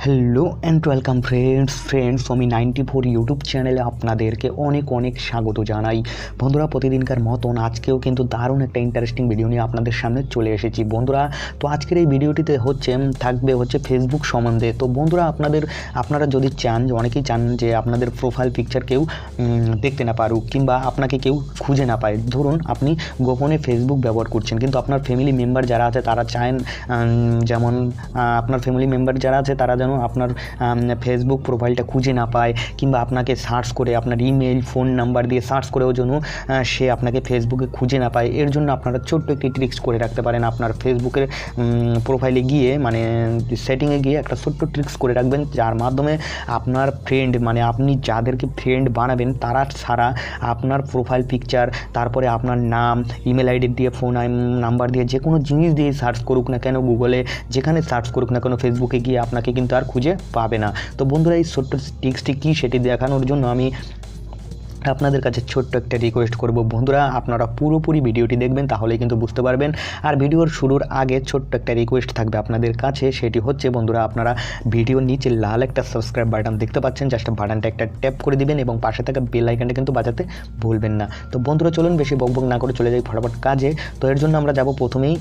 Hello and welcome friends Omi94 YouTube চ্যানেলে আপনাদেরকে অনেক স্বাগত জানাই। বন্ধুরা, প্রতিদিনকার মতন আজকেও কিন্তু দারুণ একটা ইন্টারেস্টিং ভিডিও নিয়ে আপনাদের সামনে চলে এসেছি। বন্ধুরা, তো আজকের এই ভিডিওটিতে থাকবে ফেসবুক সম্বন্ধে। তো বন্ধুরা, আপনারা যদি চান, অনেকেই চান যে আপনাদের প্রোফাইল পিকচার কেউ দেখতে না পারুক কিংবা আপনাকে কেউ খুঁজে না পায়। ধরুন আপনি গোপনে ফেসবুক ব্যবহার করছেন, কিন্তু আপনার ফ্যামিলি মেম্বার যারা আছে তারা চান, যেমন আপনার ফ্যামিলি মেম্বার যারা আছে তারা যেন আপনার ফেসবুক প্রোফাইলটা খুঁজে না পায়, কিংবা আপনাকে সার্চ করে আপনার ইমেল ফোন নাম্বার দিয়ে সার্চ করেও যেন সে আপনাকে ফেসবুকে খুঁজে না পায়। এর জন্য আপনারা ছোট্ট একটি ট্রিক্স করে রাখতে পারেন। আপনার ফেসবুকের প্রোফাইলে গিয়ে সেটিংয়ে গিয়ে একটা ছোট্ট ট্রিক্স করে রাখবেন, যার মাধ্যমে আপনার ফ্রেন্ড আপনি যাদেরকে ফ্রেন্ড বানাবেন তারা ছাড়া আপনার প্রোফাইল পিকচার, তারপরে আপনার নাম, ইমেল আইডি দিয়ে, ফোন নাম্বার দিয়ে, যে কোনো জিনিস দিয়ে সার্চ করুক না কেন, গুগলে যেখানে সার্চ করুক না কেন, ফেসবুকে গিয়ে আপনাকে কিন্তু আর খুঁজে পাবে না। তো বন্ধুরা, এই ছোট্ট ট্রিক্সটি কী সেটি দেখানোর জন্য আমি আপনাদের কাছে ছোট্ট একটা রিকোয়েস্ট করব। বন্ধুরা, আপনারা পুরোপুরি ভিডিওটি দেখবেন, তাহলে কিন্তু বুঝতে পারবেন। আর ভিডিওর শুরুর আগে ছোট্ট একটা রিকোয়েস্ট থাকবে আপনাদের কাছে, সেটি হচ্ছে বন্ধুরা, আপনারা ভিডিওর নিচে লাল একটা সাবস্ক্রাইব বাটন দেখতে পাচ্ছেন, জাস্ট বাটনটা একটা ট্যাপ করে দিবেন এবং পাশে থাকা বেল আইকনটা কিন্তু বাজাতে ভুলবেন না। তো বন্ধুরা, চলুন বেশি বকবক না করে চলে যাই ফটাফট কাজে। তো এর জন্য আমরা যাব প্রথমেই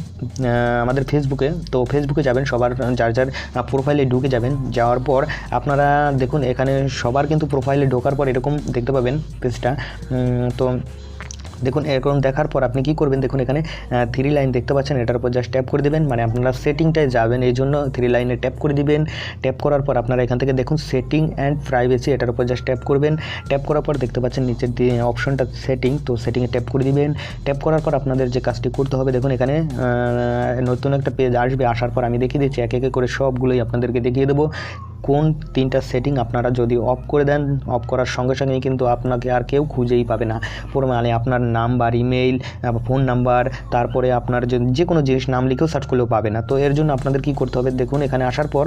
আমাদের ফেসবুকে। তো ফেসবুকে যাবেন, সবার যার প্রোফাইলে ঢুকে যাবেন। যাওয়ার পর আপনারা দেখুন, এখানে সবার কিন্তু প্রোফাইলে ঢোকার পর এরকম দেখতে পাবেন পেজটা। তো দেখুন, এরকম দেখার পর আপনি কি করবেন, দেখুন এখানে 3 লাইন দেখতে পাচ্ছেন, এটার উপর জাস্ট ট্যাপ করে দেবেন। আপনারা সেটিংটায় যাবেন, এই জন্য 3 লাইনে ট্যাপ করে দিবেন। ট্যাপ করার পর আপনারা এখান থেকে দেখুন সেটিং অ্যান্ড প্রাইভেসি, এটার উপর জাস্ট ট্যাপ করবেন। ট্যাপ করার পর দেখতে পাচ্ছেন নিচের অপশনটা সেটিং, তো সেটিংয়ে ট্যাপ করে দিবেন। ট্যাপ করার পর আপনাদের যে কাজটি করতে হবে, দেখুন এখানে নতুন একটা পেজ আসবে। আসার পর আমি দেখিয়ে দিচ্ছি, এক এক করে সবগুলোই আপনাদেরকে দেখিয়ে দেবো কোন 3টা সেটিং আপনারা যদি অফ করে দেন, অফ করার সঙ্গে সঙ্গেই কিন্তু আপনাকে আর কেউ খুঁজেই পাবে না। আপনার নাম্বার, ইমেইল, ফোন নাম্বার, তারপরে আপনার যে কোনো জিনিস নাম লিখেও সার্চ করলেও পাবে না। তো এর জন্য আপনাদের কি করতে হবে, দেখুন এখানে আসার পর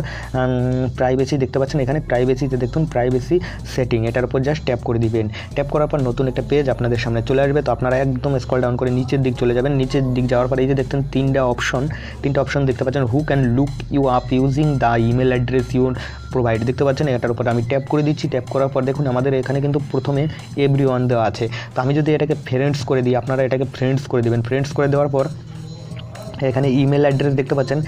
প্রাইভেসি দেখতে পাচ্ছেন, এখানে প্রাইভেসিতে দেখুন প্রাইভেসি সেটিং, এটার উপর জাস্ট ট্যাপ করে দিবেন। ট্যাপ করার পর নতুন একটা পেজ আপনাদের সামনে চলে আসবে। তো আপনারা একদম স্ক্রল ডাউন করে নিচের দিক চলে যাবেন। নিচের দিক যাওয়ার পর এই যে দেখতেন 3টা অপশন দেখতে পাচ্ছেন, who can look you up using the email address you provide, দেখতে পাচ্ছেন। এটার উপর আমি ট্যাপ করে দিচ্ছি। ট্যাপ করার পর দেখুন আমাদের এখানে কিন্তু প্রথমে এভরিওয়ান দেওয়া আছে। তো আমি যদি এটাকে ফ্রেন্ডস করে দিই, আপনারা এটাকে ফ্রেন্ডস করে দেবেন। ফ্রেন্ডস করে দেওয়ার পর এখানে ইমেল অ্যাড্রেস দেখতে পাচ্ছেন।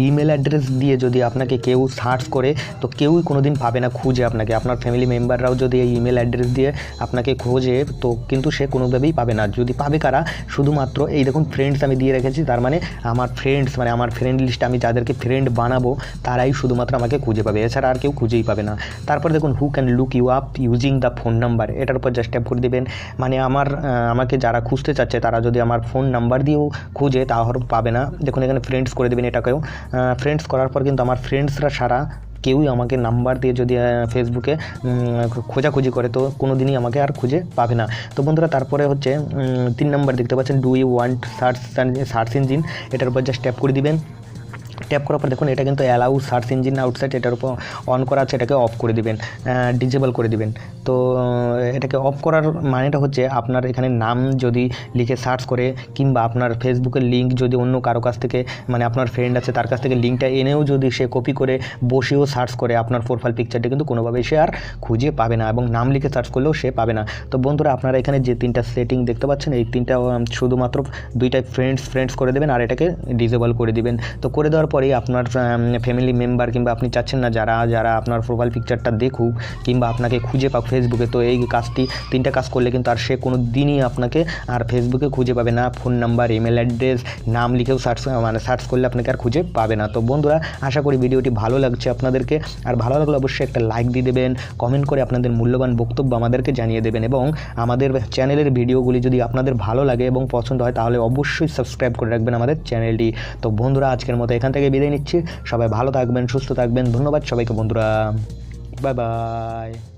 ইমেল অ্যাড্রেস দিয়ে যদি আপনাকে কেউ সার্চ করে, তো কেউই কোনো দিন পাবে না খুঁজে আপনাকে। আপনার ফ্যামিলি মেম্বাররাও যদি এই ইমেল অ্যাড্রেস দিয়ে আপনাকে খোঁজে, তো কিন্তু সে কোনোভাবেই পাবে না। যদি পাবে কারা, শুধুমাত্র এই দেখুন ফ্রেন্ডস আমি দিয়ে রেখেছি, তার আমার ফ্রেন্ডস আমার ফ্রেন্ড লিস্ট, আমি যাদেরকে ফ্রেন্ড বানাবো তারাই শুধুমাত্র আমাকে খুঁজে পাবে, এছাড়া আর কেউ খুঁজেই পাবে না। তারপর দেখুন who can look you up using the phone number, এটার উপর জাস্ট ট্যাপ করে দেবেন। আমাকে যারা খুঁজতে চাচ্ছে তারা যদি আমার ফোন নাম্বার দিয়েও খুঁজে, তাহলে পাবে না। দেখুন এখানে ফ্রেন্ডস করে দেবেন এটাকেও। ফ্রেন্ডস করার পর কিন্তু আমার ফ্রেন্ডসরা সারা কেউই আমাকে নাম্বার দিয়ে যদি ফেসবুকে খোঁজাখুঁজি করে, তো কোনো দিনই আমাকে আর খুঁজে পাবে না। তো বন্ধুরা, তারপরে 3 নাম্বার দেখতে পাচ্ছেন, do you want search engine, এটার উপর জাস্ট ট্যাপ করে দিবেন। ট্যাপ করার পর দেখুন এটা কিন্তু অ্যালাউ সার্চ ইঞ্জিন আউটসাইড, এটার উপর অন করা আছে, এটাকে অফ করে দিবেন, ডিসেবল করে দিবেন। তো এটাকে অফ করার মানেটা হচ্ছে, আপনার এখানে নাম যদি লিখে সার্চ করে, কিংবা আপনার ফেসবুকের লিঙ্ক যদি অন্য কারো কাছ থেকে, আপনার ফ্রেন্ড আছে তার কাছ থেকে লিঙ্কটা এনেও যদি সে কপি করে বসেও সার্চ করে, আপনার প্রোফাইল পিকচারটা কিন্তু কোনোভাবেই সে আর খুঁজে পাবে না, এবং নাম লিখে সার্চ করলেও সে পাবে না। তো বন্ধুরা, আপনারা এখানে যে 3টা সেটিং দেখতে পাচ্ছেন, এই 3টা শুধুমাত্র 2টাই ফ্রেন্ডস করে দেবেন, আর এটাকে ডিসেবল করে দিবেন। তো করে দেওয়ার পরেই আপনার ফ্যামিলি মেম্বার, কিংবা আপনি চাচ্ছেন না যারা আপনার প্রোফাইল পিকচারটা দেখুক কিংবা আপনাকে খুঁজে পাক ফেসবুকে, তো এই কাজটি 3টা কাজ করলে কিন্তু আর সে কোনো দিনই আপনাকে আর ফেসবুকে খুঁজে পাবে না। ফোন নাম্বার, ইমেল অ্যাড্রেস, নাম লিখেও সার্চ করলে আপনাকে আর খুঁজে পাবে না। তো বন্ধুরা, আশা করি ভিডিওটি ভালো লাগছে আপনাদেরকে, আর ভালো লাগলে অবশ্যই একটা লাইক দিয়ে দেবেন, কমেন্ট করে আপনাদের মূল্যবান বক্তব্য আমাদেরকে জানিয়ে দেবেন, এবং আমাদের চ্যানেলের ভিডিওগুলি যদি আপনাদের ভালো লাগে এবং পছন্দ হয়, তাহলে অবশ্যই সাবস্ক্রাইব করে রাখবেন আমাদের চ্যানেলটি। তো বন্ধুরা, আজকের মতো এখান থেকে বিদায় নিচ্ছি। সবাই ভালো থাকবেন, সুস্থ থাকবেন। ধন্যবাদ সবাইকে বন্ধুরা, বাই বাই।